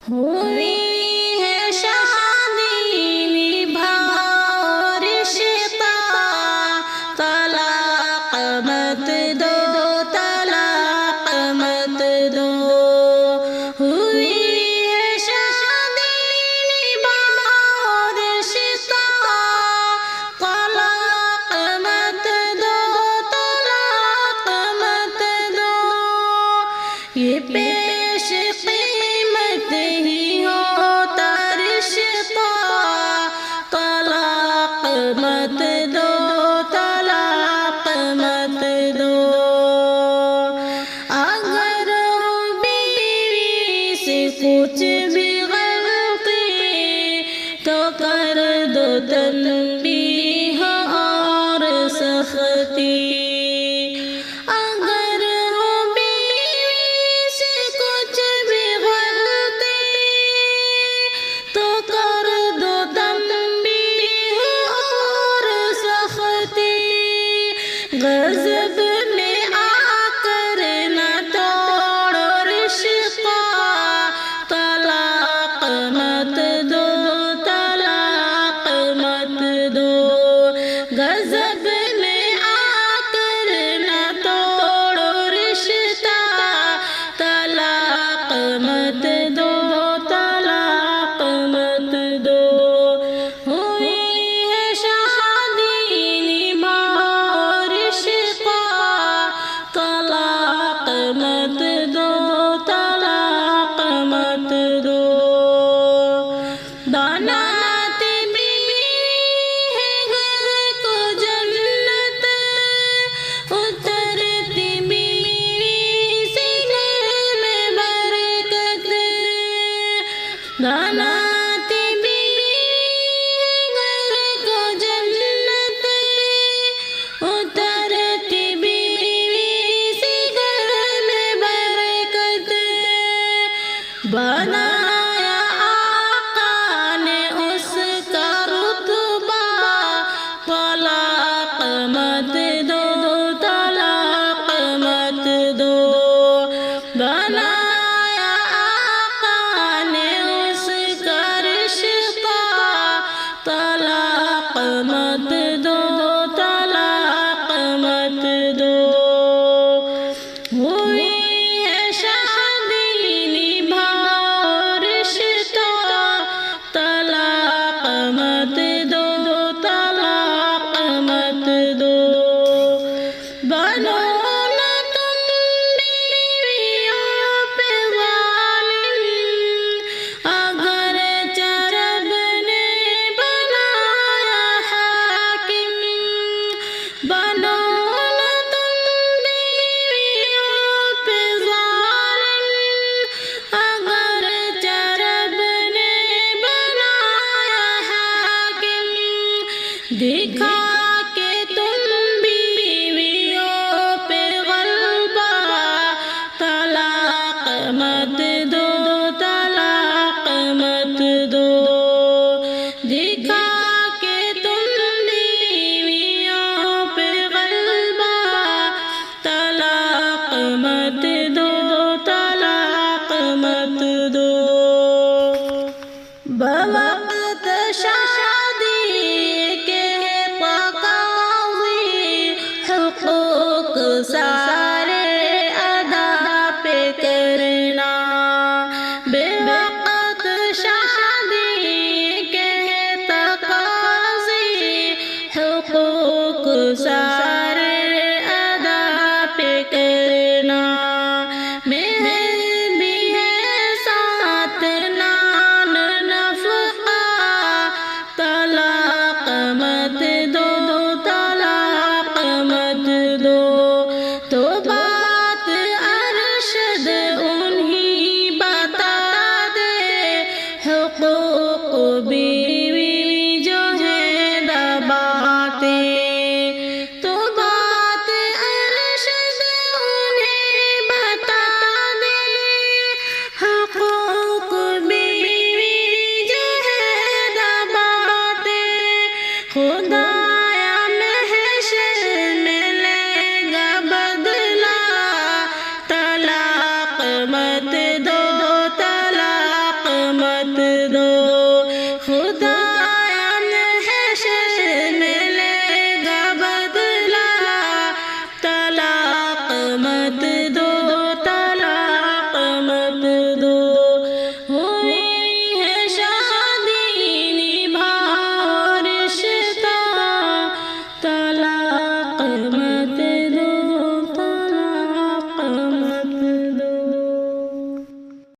ہوئی ہے شادی نبھاؤ رشتہ، طلاق مت دو، طلاق مت دو۔ ہوئی ہے شادی نبھاؤ رشتہ، طلاق مت دو، طلاق مت دو۔ یہ پیش قیمت ہی ہوتا رشتہ، طلاق مت دو، طلاق مت دو۔ اگر ہو بیوی سے کچھ بھی غلطی تو کر دو تنبیہ اور سختی۔ اگر ہو بیوی سے کچھ بھی غلطی تو کر دو تنبیہ اور سختی۔ غضب میں آ کر نہ توڑو رشتہ، طلاق مت دو، طلاق مت دو۔ غضب میں آ کر نہ توڑو رشتہ، طلاق مت دو، طلاق مت دو۔ ہوئی ہے شادی نبھاؤ رشتہ، طلاق مت دو، طلاق مت دو۔ بناتی بیوی ہے گھر کو جنت، اترتی بیوی سے گھر میں برکت۔ بناتی بیوی ہے گھر کو جنت، اترتی بیوی سے گھر میں برکت۔ بنایا آقا نے اس کا رتبہ، طلاق مت دو، طلاق مت دو۔ بنایا آقا نے اس کا رشتہ، طلاق مت دو، طلاق مت دو۔ ہوئی ہے شادی نبھاؤ رشتہ، طلاق مت دو، طلاق مت دو۔ بنو نہ تم بیویوں پہ ظالم، اگرچہ رب نے بنایا حاکم۔ بنو نہ تم بیویوں پہ ظالم، اگرچہ رب نے بنایا حاکم۔ دکھا کے تم بیویوں پہ غلبہ، طلاق مت دو، طلاق مت دو۔ دکھا کے تم بیویوں پہ غلبہ، طلاق مت دو، طلاق مت دو۔ بوقت شادی کے تقاضی، حقوق سارے ادا پہ کرنا۔ بے وقت شادی کے تقاضی، حقوق سارے ادا پہ کرنا۔ مہر بھی ہے ساتھ نان نفقہ، طلاق مت دو، طلاق مت دو۔ تو بات ارشد انہی بتا دے، حقوق بھی